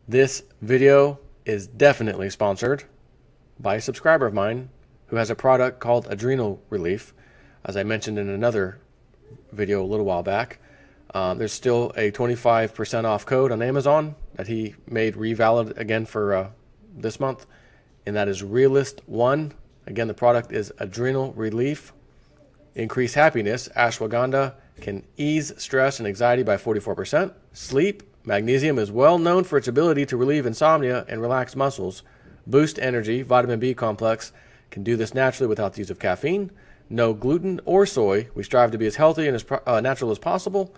This video is definitely sponsored by a subscriber of mine who has a product called Adrenal Relief. As I mentioned in another video a little while back, there's still a 25% off code on Amazon that he made revalid again for this month, and that is REALIST1. Again, the product is Adrenal Relief. Increase happiness. Ashwagandha can ease stress and anxiety by 44%. Sleep. Magnesium is well known for its ability to relieve insomnia and relax muscles. Boost energy. Vitamin B complex can do this naturally without the use of caffeine. No gluten or soy. We strive to be as healthy and as natural as possible.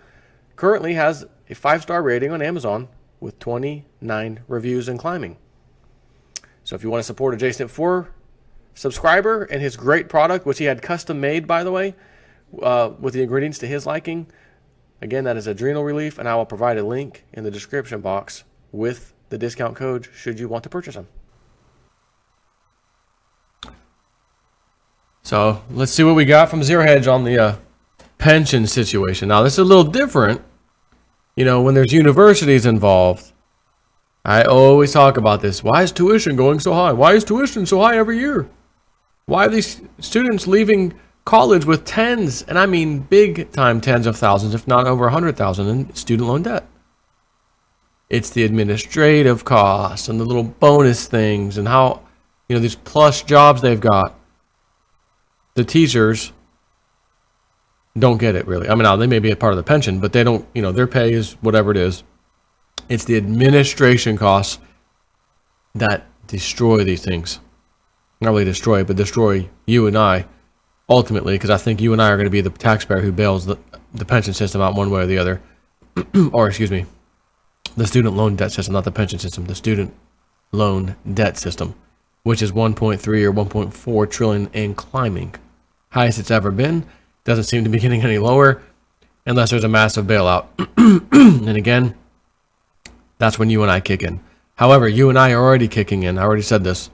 Currently has a 5-star rating on Amazon with 29 reviews and climbing. So if you want to support Adjacent 4 subscriber and his great product, which he had custom made, by the way, with the ingredients to his liking, again, that is Adrenal Relief, and I will provide a link in the description box with the discount code should you want to purchase them. So let's see what we got from Zero Hedge on the pension situation. Now, this is a little different. You know, when there's universities involved, I always talk about this. Why is tuition going so high? Why is tuition so high every year? Why are these students leaving college with tens, and I mean big time tens of thousands, if not over 100,000 in student loan debt? It's the administrative costs and the little bonus things and how, you know, these plush jobs they've got. The teachers don't get it, really. I mean, now they may be a part of the pension, but they don't, you know, their pay is whatever it is. It's the administration costs that destroy these things. Not really destroy, but destroy you and I ultimately, because I think you and I are going to be the taxpayer who bails the pension system out one way or the other. Or, excuse me, the student loan debt system, not the pension system, the student loan debt system, which is 1.3 or 1.4 trillion and climbing. Highest it's ever been. Doesn't seem to be getting any lower unless there's a massive bailout. And again, that's when you and I kick in. However, you and I are already kicking in. I already said this.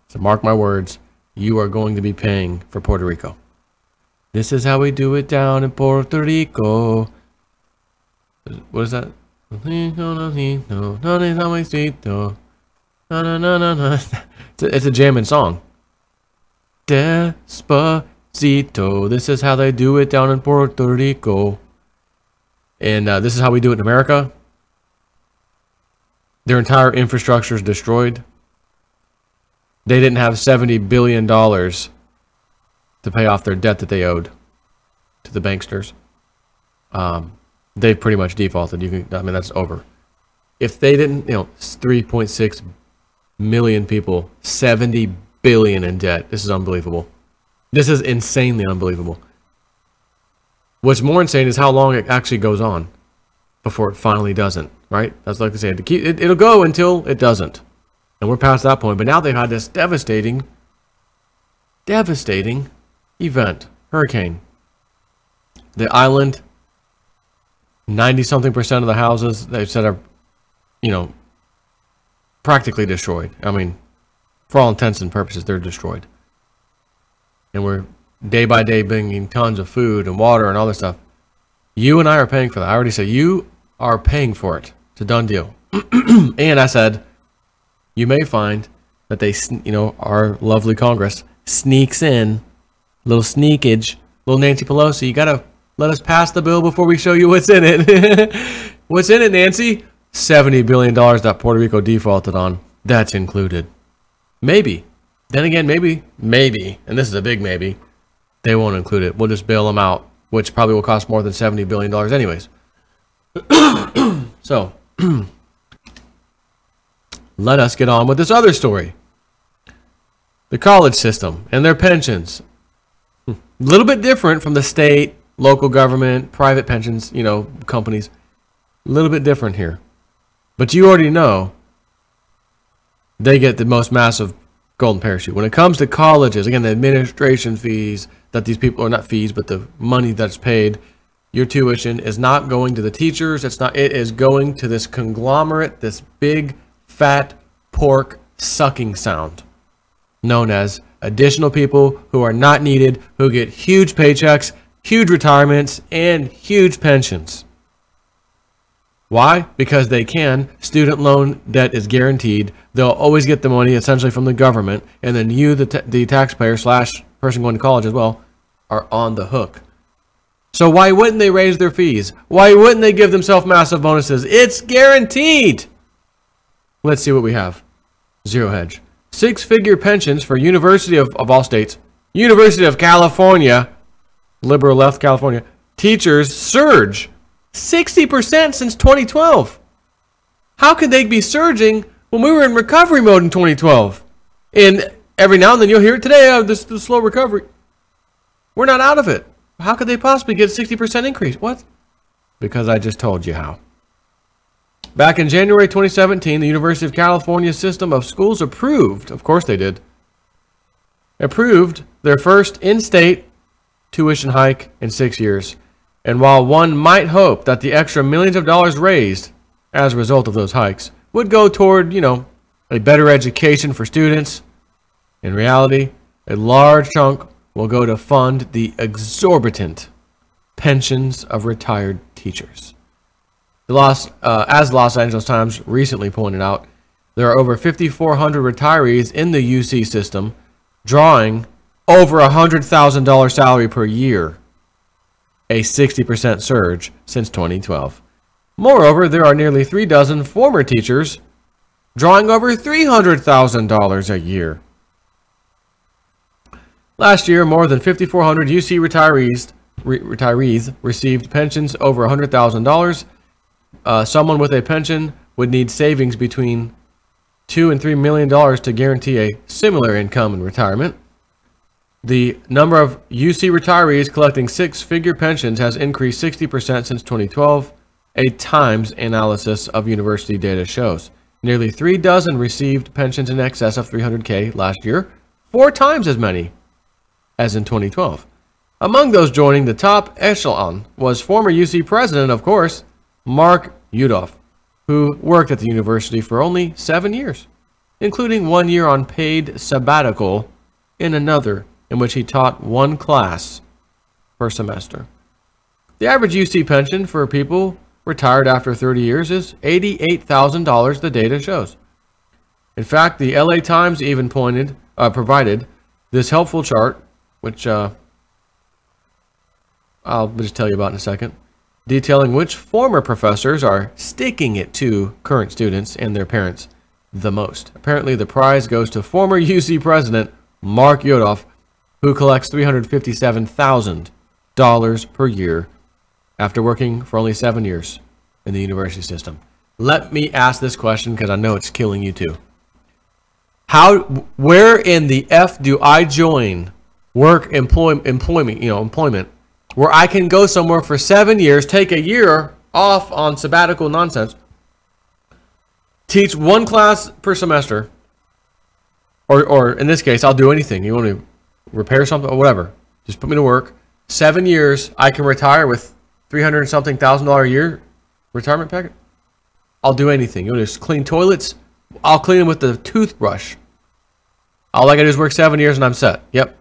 So mark my words. You are going to be paying for Puerto Rico. This is how we do it down in Puerto Rico. What is that? It's a jamming song. Despacito. This is how they do it down in Puerto Rico. And this is how we do it in America. Their entire infrastructure is destroyed. They didn't have $70 billion to pay off their debt that they owed to the banksters. They've pretty much defaulted. I mean, that's over. If they didn't, you know, 3.6 million people, 70 billion in debt. This is unbelievable. This is insanely unbelievable. What's more insane is how long it actually goes on before it finally doesn't, right? That's like they say, it'll go until it doesn't. And we're past that point. But now they've had this devastating event, hurricane. The island, 90-something% of the houses they've said are, you know, practically destroyed. I mean, for all intents and purposes, they're destroyed. And we're day by day bringing tons of food and water and all this stuff. You and I are paying for that. I already said you are paying for it. It's a done deal. And I said, you may find that they, you know, our lovely Congress sneaks in, little sneakage, little Nancy Pelosi. You got to let us pass the bill before we show you what's in it. What's in it, Nancy? $70 billion that Puerto Rico defaulted on. That's included. Maybe. Then again, maybe, and this is a big maybe, they won't include it. We'll just bail them out, which probably will cost more than $70 billion anyways. So, let us get on with this other story. The college system and their pensions. A little bit different from the state, local government, private pensions, you know, companies. A little bit different here. But you already know they get the most massive golden parachute. When it comes to colleges, again, the administration fees that these people are not fees, but the money that's paid, your tuition is not going to the teachers. It is going to this conglomerate, this big fat pork sucking sound known as additional people who are not needed, who get huge paychecks, huge retirements, and huge pensions. Why? Because they can. Student loan debt is guaranteed. They'll always get the money essentially from the government, and then you, the taxpayer slash person going to college as well, are on the hook. So why wouldn't they raise their fees? Why wouldn't they give themselves massive bonuses? It's guaranteed. Let's see what we have. Zero Hedge. 6-figure pensions for University of all states. University of California, liberal left California, teachers surge 60% since 2012. How could they be surging when we were in recovery mode in 2012? And every now and then you'll hear it today, this slow recovery. We're not out of it. How could they possibly get a 60% increase? What? Because I just told you how. Back in January 2017, the University of California system of schools approved, of course they did, approved their first in-state tuition hike in 6 years. And while one might hope that the extra millions of dollars raised as a result of those hikes would go toward, a better education for students, in reality, a large chunk will go to fund the exorbitant pensions of retired teachers. As Los Angeles Times recently pointed out, there are over 5,400 retirees in the UC system, drawing over $100,000 salary per year, a 60% surge since 2012. Moreover, there are nearly 3 dozen former teachers drawing over $300,000 a year. Last year, more than 5,400 UC retirees received pensions over $100,000. Someone with a pension would need savings between $2 and $3 million to guarantee a similar income in retirement. The number of UC retirees collecting 6-figure pensions has increased 60% since 2012, a Times analysis of university data shows. Nearly 3 dozen received pensions in excess of $300K last year, 4 times as many as in 2012. Among those joining the top echelon was former UC president, of course, Mark Yudof, who worked at the university for only 7 years, including 1 year on paid sabbatical and another in which he taught 1 class per semester. The average UC pension for people retired after 30 years is $88,000, the data shows. In fact, the LA Times even provided this helpful chart, which I'll just tell you about in a second, detailing which former professors are sticking it to current students and their parents the most. Apparently, the prize goes to former UC president Mark Yudof, who collects $357,000 per year after working for only 7 years in the university system. Let me ask this question because I know it's killing you too. Where in the F do I join employment where I can go somewhere for 7 years, take a year off on sabbatical nonsense, teach 1 class per semester, or in this case, I'll do anything. You want to repair something or whatever, just put me to work. 7 years, I can retire with $300-something thousand a year retirement packet. I'll do anything. You want to just clean toilets? I'll clean them with the toothbrush. All I got to do is work 7 years and I'm set. Yep.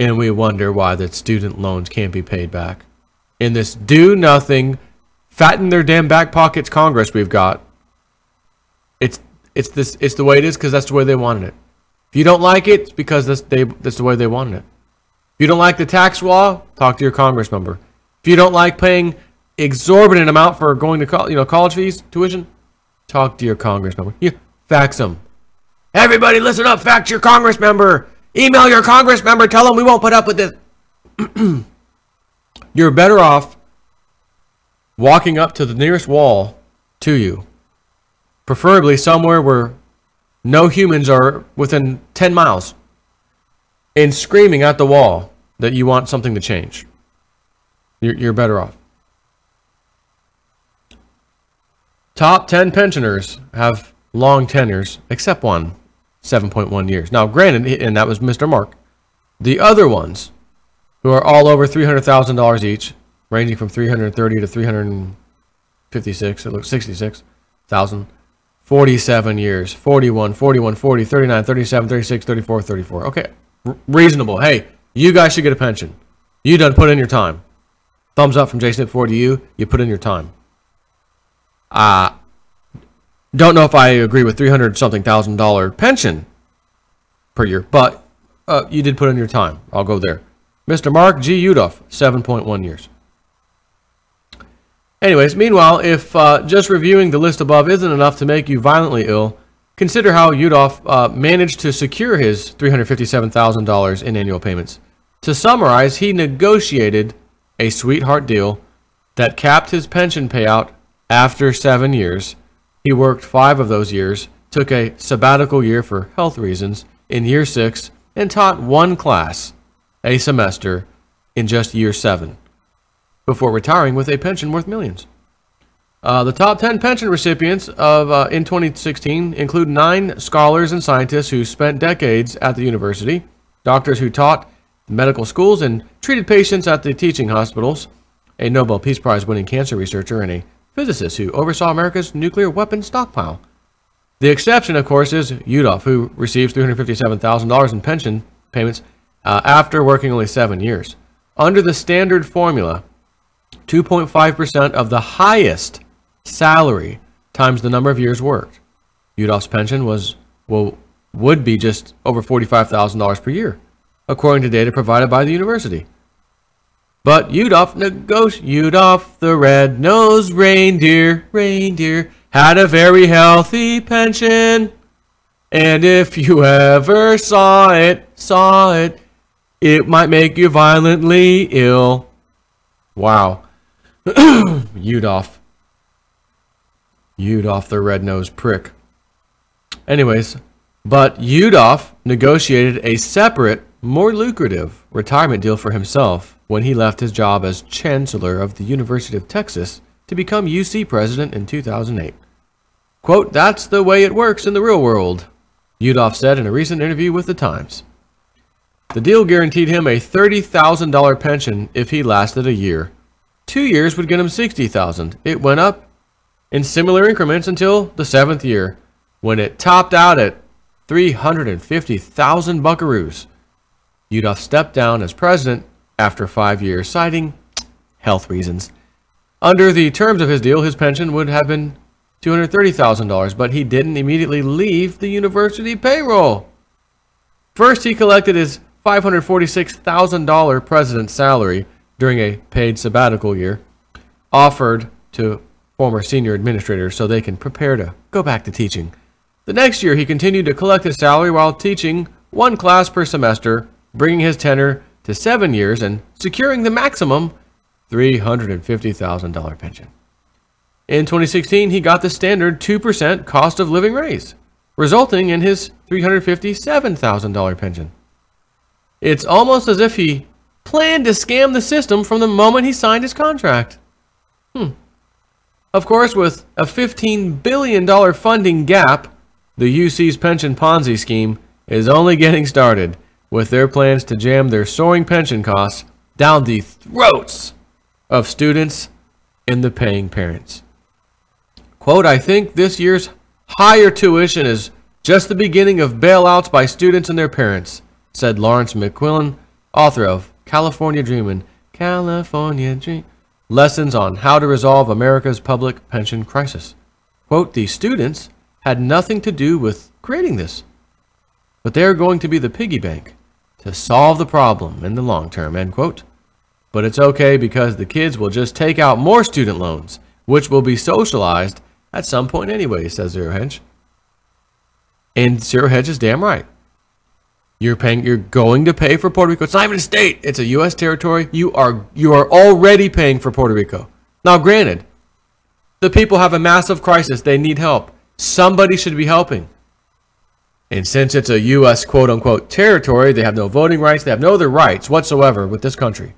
And we wonder why the student loans can't be paid back. In this do-nothing, fatten their damn back pockets Congress we've got, it's the way it is because that's the way they wanted it. If you don't like it, it's because that's the way they wanted it. If you don't like the tax law, talk to your Congress member. If you don't like paying exorbitant amount for going to college fees, tuition, talk to your Congress member. You fax them. Everybody listen up, fax your Congress member. Email your Congress member, tell them we won't put up with this. You're better off walking up to the nearest wall to you, preferably somewhere where no humans are within 10 miles, and screaming at the wall that you want something to change. You're better off. Top 10 pensioners have long tenures, except one, 7.1 years. Now, granted, and that was Mr. Mark. The other ones, who are all over $300,000 each, ranging from $330 to $356, it looks 66,000, 47 years, 41, 41, 40, 39, 37, 36, 34, 34. Okay, reasonable. Hey, you guys should get a pension. You done put in your time. Thumbs up from JSnip4 to you. You put in your time. Don't know if I agree with $300-something thousand pension per year, but you did put in your time. I'll go there. Mr. Mark G. Udoff, 7.1 years. Anyways, meanwhile, if just reviewing the list above isn't enough to make you violently ill, consider how Udoff managed to secure his $357,000 in annual payments. To summarize, he negotiated a sweetheart deal that capped his pension payout after 7 years. He worked 5 of those years, took a sabbatical year for health reasons in year 6, and taught 1 class a semester in just year 7, before retiring with a pension worth millions. The top 10 pension recipients of in 2016 include 9 scholars and scientists who spent decades at the university, doctors who taught medical schools and treated patients at the teaching hospitals, a Nobel Peace Prize winning cancer researcher, and a physicist who oversaw America's nuclear weapons stockpile. The exception, of course, is Udoff, who receives $357,000 in pension payments after working only 7 years. Under the standard formula, 2.5% of the highest salary times the number of years worked. Udoff's pension would be just over $45,000 per year, according to data provided by the university. But Udoff the red-nosed reindeer, had a very healthy pension. And if you ever saw it, it might make you violently ill. Wow. Udoff the red-nosed prick. Anyways, but Udoff negotiated a separate, more lucrative retirement deal for himself when he left his job as Chancellor of the University of Texas to become UC president in 2008. Quote, "That's the way it works in the real world," Udoff said in a recent interview with The Times. The deal guaranteed him a $30,000 pension if he lasted a year. 2 years would get him $60,000. It went up in similar increments until the 7th year, when it topped out at $350,000 buckaroos. Udoff stepped down as president after 5 years, citing health reasons. Under the terms of his deal, his pension would have been $230,000, but he didn't immediately leave the university payroll. First, he collected his $546,000 president's salary during a paid sabbatical year, offered to former senior administrators so they can prepare to go back to teaching. The next year, he continued to collect his salary while teaching 1 class per semester, bringing his tenure to 7 years and securing the maximum $350,000 pension. In 2016, he got the standard 2% cost of living raise, resulting in his $357,000 pension. It's almost as if he planned to scam the system from the moment he signed his contract. Of course, with a $15 billion funding gap, the UC's pension Ponzi scheme is only getting started, with their plans to jam their soaring pension costs down the throats of students and the paying parents. Quote, "I think this year's higher tuition is just the beginning of bailouts by students and their parents," said Lawrence McQuillan, author of California Dreamin', Lessons on How to Resolve America's Public Pension Crisis. Quote, "The students had nothing to do with creating this, but they are going to be the piggy bank to solve the problem in the long term," end quote. But it's okay because the kids will just take out more student loans, which will be socialized at some point anyway, says Zero Hedge. And Zero Hedge is damn right. You're going to pay for Puerto Rico. It's not even a state. It's a U.S. territory. You are already paying for Puerto Rico. Now, granted, the people have a massive crisis. They need help. Somebody should be helping. And since it's a U.S. quote-unquote territory, they have no voting rights. They have no other rights whatsoever with this country.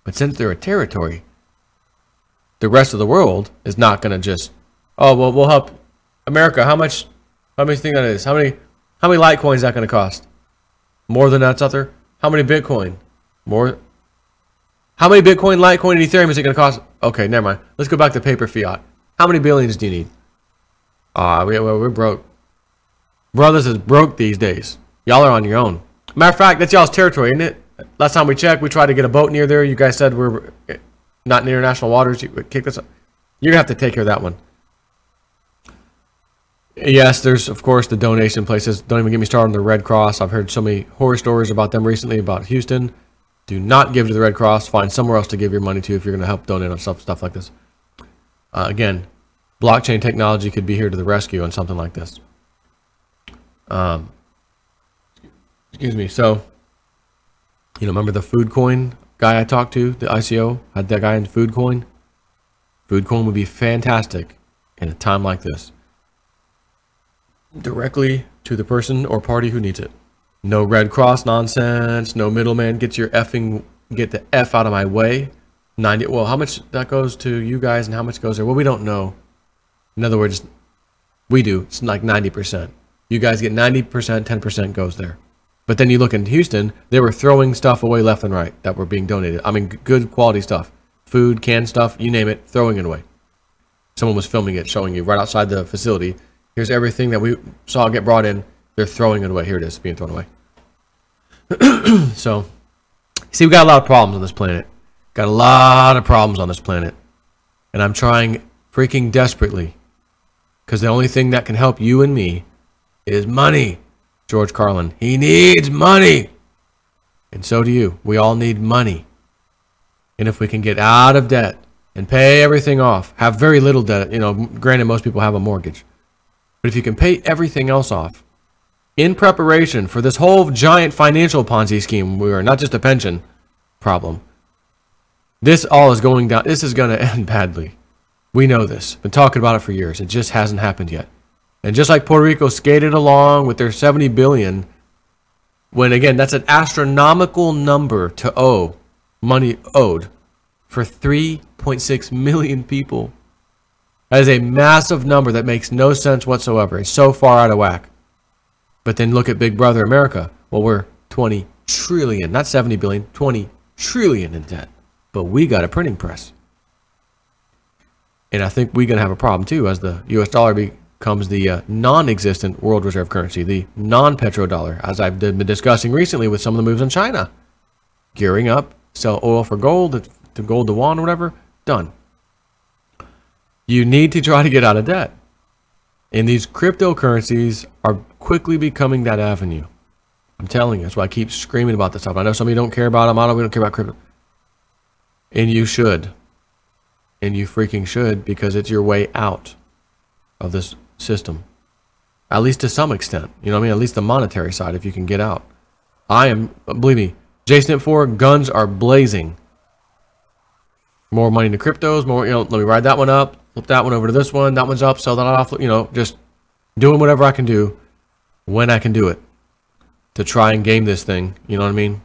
But since they're a territory, the rest of the world is not going to just, oh, well, we'll help America. How much do you think that is? How many Litecoin is that going to cost? More than that's out there? How many Bitcoin? More? How many Bitcoin, Litecoin, and Ethereum is it going to cost? Okay, never mind. Let's go back to paper fiat. How many billions do you need? We're broke. Brothers is broke these days. Y'all are on your own. Matter of fact, that's y'all's territory, isn't it? last time we checked, we tried to get a boat near there. You guys said we're not in international waters. You kick this up. You're going to have to take care of that one. Yes, there's, of course, the donation places. Don't even get me started on the Red Cross. I've heard so many horror stories about them recently, about Houston. Do not give to the Red Cross. Find somewhere else to give your money to if you're going to help donate on stuff like this. Again, blockchain technology could be here to the rescue on something like this. Excuse me. So, you know, remember the food coin guy I talked to, the ICO, had that guy in food coin? Food coin would be fantastic in a time like this. Directly to the person or party who needs it. No Red Cross nonsense, no middleman. Get the F out of my way. 90, well, how much that goes to you guys and how much goes there? Well, we don't know. In other words, we do. It's like 90%. You guys get 90%, 10% goes there. But then you look in Houston, they were throwing stuff away left and right that were being donated. I mean, good quality stuff. Food, canned stuff, you name it, throwing it away. Someone was filming it, showing you right outside the facility. Here's everything that we saw get brought in. They're throwing it away. Here it is, being thrown away. So, see, we got a lot of problems on this planet. Got a lot of problems on this planet. And I'm trying freaking desperately. Because the only thing that can help you and me is money. George Carlin. He needs money. And so do you. We all need money. And if we can get out of debt and pay everything off, have very little debt, you know, granted most people have a mortgage. But if you can pay everything else off in preparation for this whole giant financial Ponzi scheme, we are not just a pension problem. This all is going down. This is going to end badly. We know this. Been talking about it for years. It just hasn't happened yet. And just like Puerto Rico skated along with their 70 billion, when again, that's an astronomical number to owe, money owed for 3.6 million people. That is a massive number that makes no sense whatsoever. It's so far out of whack. But then look at Big Brother America. Well, we're 20 trillion, not 70 billion, 20 trillion in debt. But we got a printing press. And I think we're going to have a problem too as the US dollar becomes the non-existent world reserve currency, the non-petrodollar, as I've been discussing recently with some of the moves in China. Gearing up, sell oil for gold, to gold to yuan or whatever, done. You need to try to get out of debt. And these cryptocurrencies are quickly becoming that avenue. I'm telling you, that's why I keep screaming about this stuff. I know some of you don't care about them. We don't care about crypto. And you should. And you freaking should, because it's your way out of this system. At least to some extent. You know what I mean? At least the monetary side, if you can get out. I am, believe me, JSNIP 4, guns are blazing. More money into cryptos, more, you know, let me ride that one up, flip that one over to this one, that one's up, sell that off, you know, just doing whatever I can do when I can do it to try and game this thing, you know what I mean?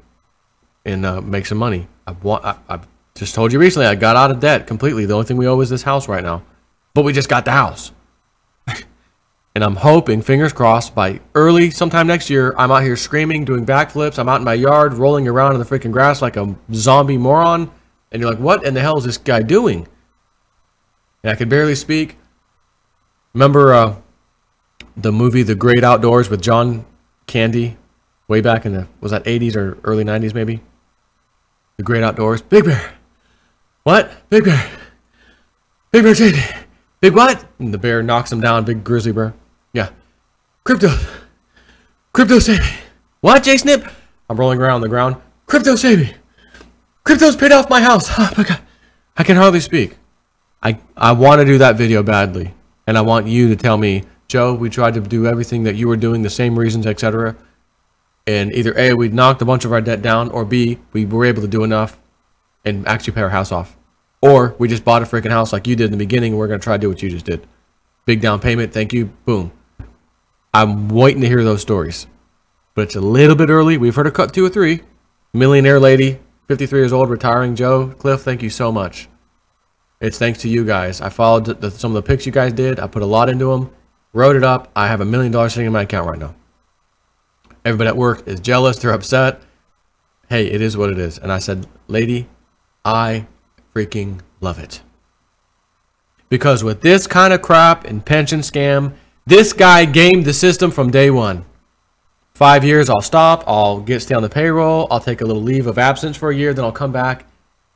And make some money. I've just told you recently, I got out of debt completely. The only thing we owe is this house right now. But we just got the house. And I'm hoping, fingers crossed, by early sometime next year, I'm out here screaming, doing backflips. I'm out in my yard, rolling around in the freaking grass like a zombie moron. And you're like, what in the hell is this guy doing? And I could barely speak. Remember the movie The Great Outdoors with John Candy? Way back in the, was that 80s or early 90s maybe? The Great Outdoors. Big Bear. What? Big Bear. Big Bear Candy. Big what? And the bear knocks him down. Big grizzly bear. Yeah. Crypto. Crypto save me. What, JSNIP? I'm rolling around on the ground. Crypto save me. Crypto's paid off my house. Oh my God. I can hardly speak. I want to do that video badly. And I want you to tell me, Joe, we tried to do everything that you were doing, the same reasons, etc. And either A, we knocked a bunch of our debt down, or B, we were able to do enough and actually pay our house off. Or we just bought a freaking house like you did in the beginning, and we're going to try to do what you just did. Big down payment, thank you, boom. I'm waiting to hear those stories. But it's a little bit early. We've heard a cut 2 or 3. Millionaire lady, 53 years old, retiring. Joe, Cliff, thank you so much. It's thanks to you guys. I followed some of the picks you guys did. I put a lot into them, wrote it up. I have $1 million sitting in my account right now. Everybody at work is jealous. They're upset. Hey, it is what it is. And I said, lady, I freaking love it. Because with this kind of crap and pension scam, this guy gamed the system from day one. 5 years, I'll stop. I'll stay on the payroll. I'll take a little leave of absence for a year. Then I'll come back.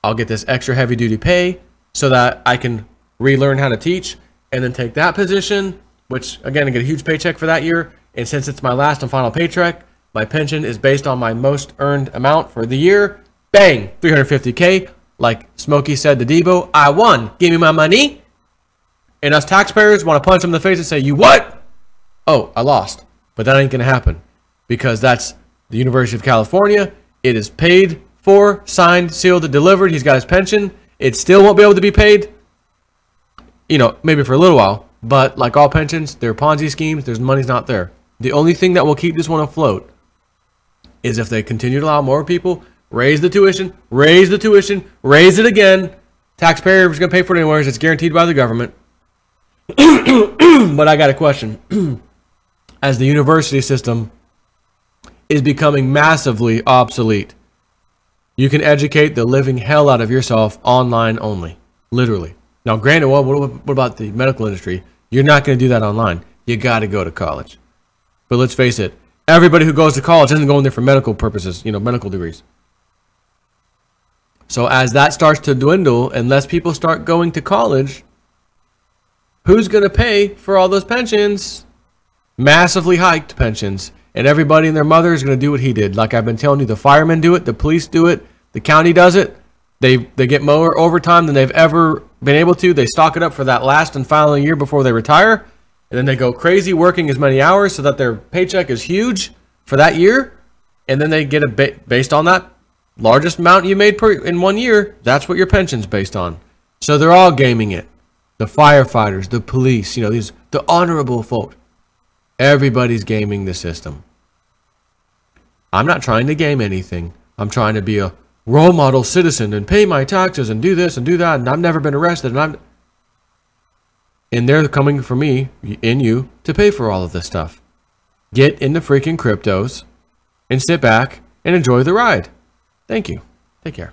I'll get this extra heavy duty pay so that I can relearn how to teach and then take that position, which again, I get a huge paycheck for that year. And since it's my last and final paycheck, my pension is based on my most earned amount for the year. Bang, 350K. Like Smokey said to Debo, I won. Give me my money. And us taxpayers want to punch them in the face and say, you what? Oh, I lost. But that ain't going to happen because that's the University of California. It is paid for, signed, sealed, and delivered. He's got his pension. It still won't be able to be paid, you know, maybe for a little while. But like all pensions, they're Ponzi schemes. There's money's not there. The only thing that will keep this one afloat is if they continue to allow more people, raise the tuition, raise it again. Taxpayer is going to pay for it anyways. It's guaranteed by the government. But I got a question. As the university system is becoming massively obsolete, you can educate the living hell out of yourself online only. Literally. Now, granted, what about the medical industry? You're not going to do that online. You got to go to college. But let's face it, everybody who goes to college isn't going there for medical purposes, you know, medical degrees. So as that starts to dwindle, and less people start going to college, who's going to pay for all those pensions? Massively hiked pensions. And everybody and their mother is going to do what he did. Like I've been telling you, the firemen do it, the police do it, the county does it. They get more overtime than they've ever been able to. They stock it up for that last and final year before they retire. And then they go crazy working as many hours so that their paycheck is huge for that year. And then they get based on that largest amount you made in 1 year. That's what your pension's based on. So they're all gaming it. The firefighters, the police, you know, the honorable folk. Everybody's gaming the system. I'm not trying to game anything. I'm trying to be a role model citizen and pay my taxes and do this and do that. And I've never been arrested. And they're coming for me, in you, to pay for all of this stuff. Get in the freaking cryptos and sit back and enjoy the ride. Thank you. Take care.